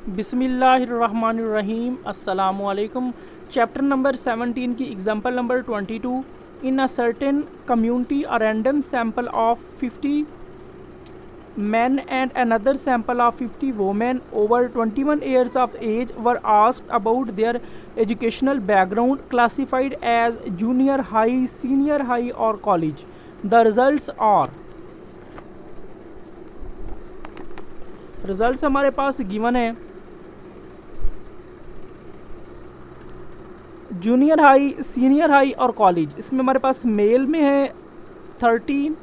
बिस्मिल्लाहिर्रहमानिर्रहीम अस्सलामुअलैकुम। Chapter number 17 की example number 22। In a certain community a random sample of 50 men and another sample of 50 women over 21 years of age were asked about their educational background, classified as junior high, senior high or college. The results are, results हमारे पास given है। Junior high, senior high और college, इसमें हमारे पास mail में है 30,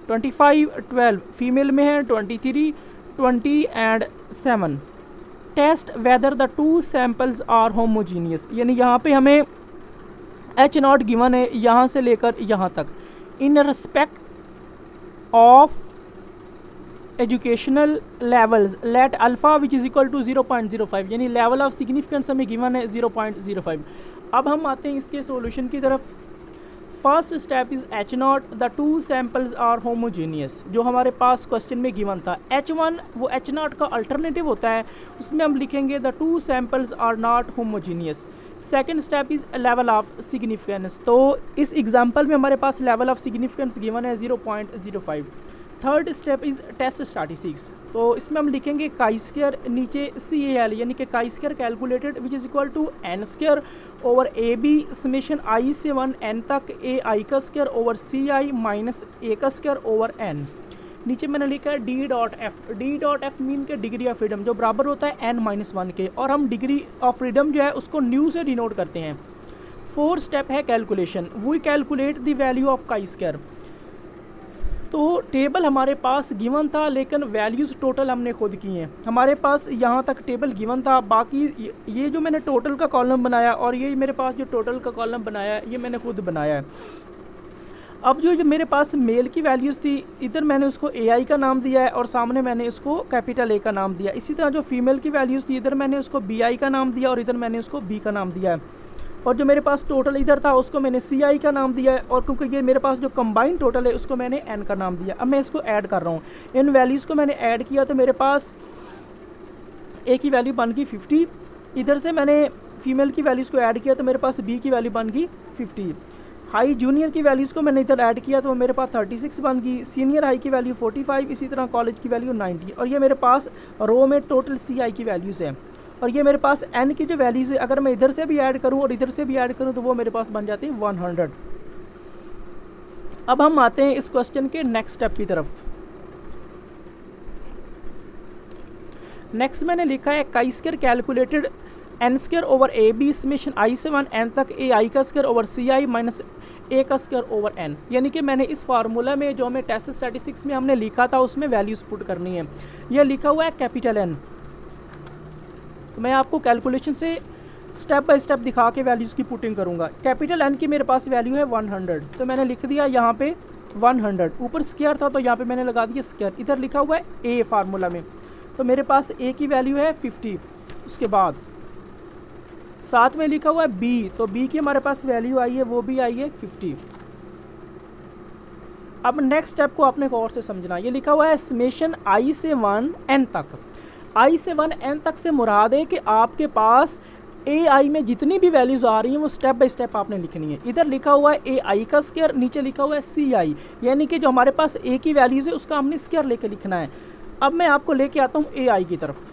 25, 12, female में है 23, 20 and 7। Test whether the two samples are homogeneous, यानी यहाँ पे हमें H0 गिवन है यहाँ से लेकर यहाँ तक। In respect of educational levels let alpha which is equal to 0.05, यानी लेवल ऑफ सिग्निफिकेंस हमें गिवन है 0.05। अब हम आते हैं इसके सॉल्यूशन की तरफ। First step is H0, the two samples are homogeneous, जो हमारे पास क्वेश्चन में गिवन था। H1 वो H0 का अल्टरनेटिव होता है, उसमें हम लिखेंगे the two samples are not homogeneous. Second step is level of significance, तो इस एग्जाम्पल में हमारे पास लेवल ऑफ सिग्निफिकेंस गिवन है 0.05। Third step is test statistics, तो इसमें हम लिखेंगे काई स्क्वायर नीचे CAL, यानी कि chi square calculated which is equal to n square over AB summation i से 1 n तक AI का square over CI minus A का स्क्वायर ओवर n। नीचे मैंने लिखा है D.F मीन के डिग्री ऑफ फ्रीडम, जो बराबर होता है n-1 के, और हम डिग्री ऑफ फ्रीडम जो है उसको न्यू से डिनोट करते हैं। फोर्थ स्टेप है calculation, we calculate the value of chi square. तो टेबल हमारे पास गिवन था, लेकिन वैल्यूज़ टोटल हमने खुद की हैं। हमारे पास यहाँ तक टेबल गिवन था, बाकी ये जो मैंने टोटल का कॉलम बनाया और ये मेरे पास जो टोटल का कॉलम बनाया है ये मैंने खुद बनाया है। अब जो मेरे पास मेल की वैल्यूज़ थी, इधर मैंने उसको AI का नाम दिया है और सामने मैंने इसको कैपिटल A का नाम दिया। इसी तरह जो फीमेल की वैल्यूज़ थी, इधर मैंने उसको BI का नाम दिया और इधर मैंने उसको B का नाम दिया है। और जो मेरे पास टोटल इधर था उसको मैंने CI का नाम दिया है, और क्योंकि ये मेरे पास जो कंबाइंड टोटल है उसको मैंने N का नाम दिया। अब मैं इसको ऐड कर रहा हूँ, इन वैल्यूज़ को मैंने ऐड किया तो मेरे पास A की वैल्यू बन गई 50, इधर से मैंने फीमेल की वैल्यूज़ को ऐड किया तो मेरे पास B की वैल्यू बन गई 50। हाई जूनियर की वैल्यूज़ को मैंने इधर ऐड किया तो मेरे पास 36 बन गई। सीनियर हाई की वैल्यू 45, इसी तरह कॉलेज की वैल्यू 90, और ये मेरे पास रो में टोटल CI की वैल्यूज़ है। और ये मेरे पास n की जो वैल्यूज़ है, अगर मैं इधर से भी ऐड करूं और इधर से भी ऐड करूं तो वो मेरे पास बन जाती है 100। अब हम आते हैं इस क्वेश्चन के नेक्स्ट स्टेप की तरफ। नेक्स्ट मैंने लिखा है काई square calculated n square over AB summation i से 1 n तक AI का square over CI minus A का स्क्वायर ओवर n, यानी कि मैंने इस फार्मूला में जो हमें टेस्ट स्टैटिस्टिक्स में हमने लिखा था उसमें वैल्यूज़ पुट करनी है। यह लिखा हुआ है कैपिटल N, तो मैं आपको कैलकुलेशन से स्टेप बाय स्टेप दिखा के वैल्यूज़ की पुटिंग करूंगा। कैपिटल N की मेरे पास वैल्यू है 100, तो मैंने लिख दिया यहाँ पे 100। ऊपर स्क्वायर था तो यहाँ पे मैंने लगा दिया स्क्वायर। इधर लिखा हुआ है A फार्मूला में, तो मेरे पास A की वैल्यू है 50। उसके बाद साथ में लिखा हुआ है B, तो B की हमारे पास वैल्यू आई है, वो भी आई है 50। अब नेक्स्ट स्टेप को आपने गौर से समझना। ये लिखा हुआ है समेशन i से 1 n तक। i से 1 n तक से मुराद है कि आपके पास AI में जितनी भी वैल्यूज़ आ रही हैं वो स्टेप बाय स्टेप आपने लिखनी है। इधर लिखा हुआ है AI का स्क्वायर, नीचे लिखा हुआ है CI, यानी कि जो हमारे पास A की वैल्यूज़ है उसका हमने स्क्वायर लेके लिखना है। अब मैं आपको लेके आता हूँ AI की तरफ।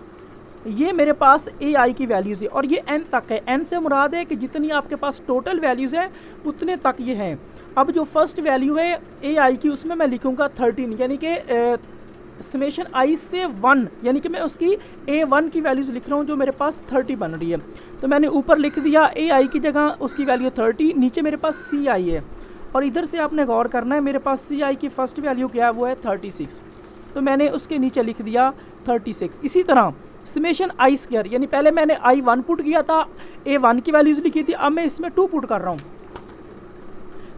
ये मेरे पास AI की वैल्यूज़ है और ये n तक है। n से मुराद है कि जितनी आपके पास टोटल वैल्यूज़ हैं उतने तक ये हैं। अब जो फर्स्ट वैल्यू है AI की उसमें मैं लिखूँगा 13, यानी कि समेशन i से 1, यानी कि मैं उसकी A1 की वैल्यूज़ लिख रहा हूँ जो मेरे पास 30 बन रही है। तो मैंने ऊपर लिख दिया AI की जगह उसकी वैल्यू 30, नीचे मेरे पास CI है, और इधर से आपने गौर करना है मेरे पास CI की फ़र्स्ट वैल्यू क्या है, वो है 36, तो मैंने उसके नीचे लिख दिया 36। इसी तरह समेशन i स्क्वायर, यानी पहले मैंने I1 पुट किया था, A1 की वैल्यूज़ लिखी थी, अब मैं इसमें 2 पुट कर रहा हूँ,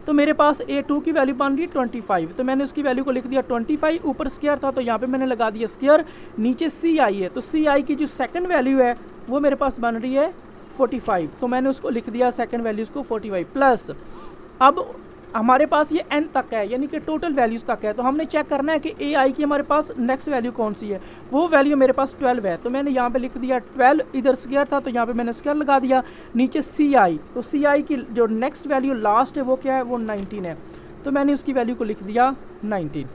तो मेरे पास A2 की वैल्यू बन गई 25, तो मैंने उसकी वैल्यू को लिख दिया 25। ऊपर स्क्वायर था तो यहाँ पे मैंने लगा दिया स्क्वायर, नीचे CI है, तो CI की जो सेकंड वैल्यू है वो मेरे पास बन रही है 45, तो मैंने उसको लिख दिया सेकंड वैल्यूज़ को 45 प्लस। अब हमारे पास ये n तक है, यानी कि टोटल वैल्यूज़ तक है। तो हमने चेक करना है कि ए आई की हमारे पास नेक्स्ट वैल्यू कौन सी है। वो वैल्यू मेरे पास 12 है, तो मैंने यहाँ पे लिख दिया 12, इधर स्क्वायर था तो यहाँ पे मैंने स्क्वायर लगा दिया। नीचे सी आई, तो सी आई की जो नेक्स्ट वैल्यू लास्ट है वो क्या है, वो 19 है, तो मैंने उसकी वैल्यू को लिख दिया 19।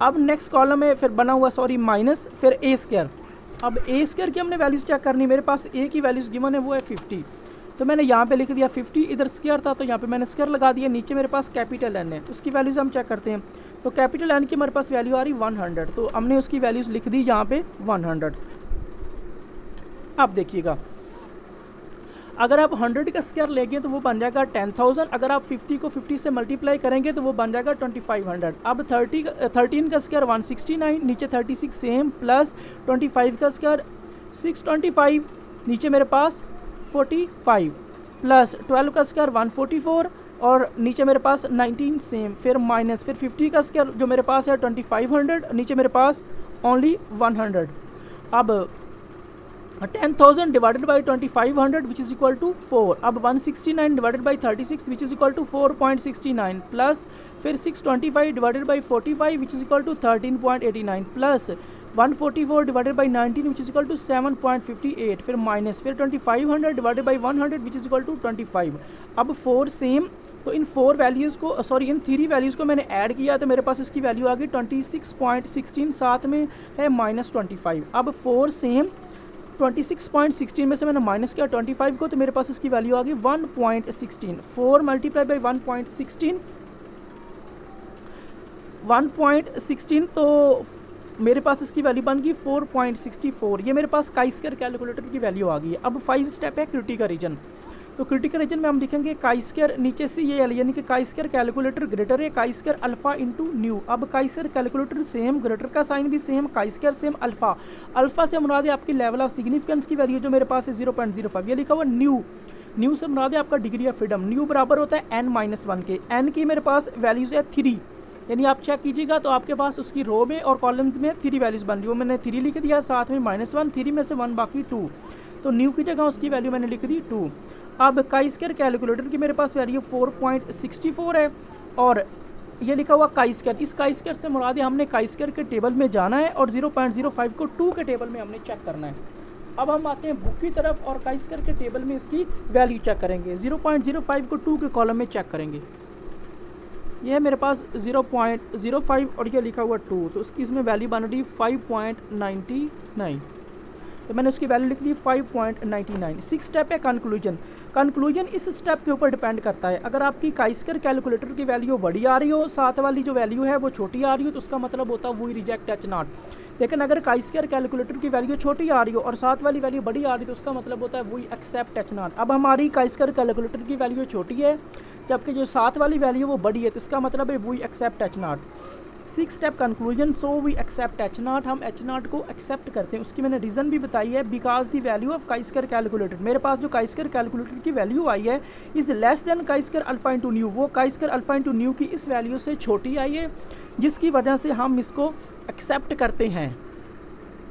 अब नेक्स्ट कॉलम में फिर बना हुआ माइनस, फिर ए स्क्वायर। अब ए स्क्वायर की हमने वैल्यूज़ चेक करनी, मेरे पास ए की वैल्यूज़ गिवन है वो है 50, तो मैंने यहाँ पे लिख दिया 50, इधर स्क्वायर था तो यहाँ पे मैंने स्क्वायर लगा दिया। नीचे मेरे पास कैपिटल एन है, उसकी वैल्यूज़ हम चेक करते हैं। तो कैपिटल एन की हमारे पास वैल्यू आ रही 100, तो हमने उसकी वैल्यूज़ लिख दी यहाँ पे 100। अब देखिएगा, अगर आप 100 का स्क्वायर लेंगे तो वो बन जाएगा 10,000, अगर आप 50 को 50 से मल्टीप्लाई करेंगे तो वो बन जाएगा 2500। अब 13 का स्क्वायर 169, नीचे 36 सेम, प्लस 25 का स्क्वायर 625, नीचे मेरे पास 45, प्लस 12 का स्क्वायर 144 और नीचे मेरे पास 19 सेम, फिर माइनस, फिर 50 का स्क्वायर जो मेरे पास है 2500, नीचे मेरे पास ओनली 100। अब 10,000 divided by 2500 which is equal to 4। अब 169 divided by 36 which is equal to 4.69, plus फिर 625 divided by 45 which is equal to 13.89, plus 144 divided by 19 which is equal to 7.58, फिर माइनस, फिर 2500 divided by 100 which is equal to 25। अब 4 same, तो इन 4 values को इन 3 values को मैंने add किया तो मेरे पास इसकी वैल्यू आ गई 26.16, साथ में है -25। अब 4 सेम, 26.16 में से मैंने माइनस किया 25 को, तो मेरे पास इसकी वैल्यू आ गई 1.16। 4 मल्टीप्लाई बाई 1.16, 1.16, तो मेरे पास इसकी वैल्यू बन गई 4.64। ये मेरे पास काई स्क्वायर कैलकुलेटर की वैल्यू आ गई है। अब 5 स्टेप है क्रिटिकल रीजन। तो क्रिटिकल रीजन में हम लिखेंगे काई स्क्वायर, नीचे से ये यानी कि काई स्क्वायर कैलकुलेटर ग्रेटर है काई स्क्वायर अल्फा इंटू न्यू। अब chi square calculator same, greater का साइन भी same, chi square same, alpha. Alpha से मुराद है आपकी लेवल ऑफ सिग्निफिकेंस की वैल्यू जो मेरे पास है 0.05, ये लिखा हुआ न्यू। न्यू से मुराद है आपका डिग्री ऑफ फ्रीडम। न्यू बराबर होता है n-1 के। n की मेरे पास वैल्यूज़ है 3, यानी आप चेक कीजिएगा तो आपके पास उसकी रो में और कॉलम्स में 3 वैल्यूज़ बन रही, वो मैंने 3 लिख दिया, साथ में -1, 3 में से 1 बाकी 2, तो न्यू की जगह उसकी वैल्यू मैंने लिख दी 2। अब काई स्क्वायर कैलकुलेटर की मेरे पास वैल्यू 4.64 है और ये लिखा हुआ काई स्क्वायर। इस काई स्क्वायर से मुराद है हमने काई स्क्वायर के टेबल में जाना है और 0.05 को 2 के टेबल में हमने चेक करना है। अब हम आते हैं बुक की तरफ और काई स्क्वायर के टेबल में इसकी वैल्यू चेक करेंगे। 0.05 को 2 के कॉलम में चेक करेंगे। यह है मेरे पास 0.05 और ये लिखा हुआ 2, तो उसकी इसमें वैल्यू बन रही 5.99, तो मैंने उसकी वैल्यू लिख दी 5.99। 6 स्टेप है कंक्लूजन। कंक्लूजन इस स्टेप के ऊपर डिपेंड करता है। अगर आपकी काई स्क्वायर कैलकुलेटर की वैल्यू बड़ी आ रही हो, साथ वाली जो वैल्यू है वो छोटी आ रही हो, तो उसका मतलब होता है वी रिजेक्ट एच नॉट। लेकिन अगर काई स्क्वायर कैलकुलेटर की वैल्यू छोटी आ रही हो और साथ वाली वैल्यू बड़ी आ रही है तो उसका मतलब होता है वी एक्सेप्ट एच नॉट। अब हमारी काई स्क्वायर कैलकुलेटर की वैल्यू छोटी है जबकि जो साथ वाली वैल्यू वो बड़ी है, तो इसका मतलब है we accept H naught. 6 step conclusion, so we accept H naught. हम एच नॉट को एक्सेप्ट करते हैं, उसकी मैंने रीज़न भी बताई है। Because the value of chi square calculator, मेरे पास जो काई स्क्वायर कैलकुलेटर की वैल्यू आई है is less than chi square alpha into nu, वो chi square alpha into new की इस वैल्यू से छोटी आई है, जिसकी वजह से हम इसको एक्सेप्ट करते हैं।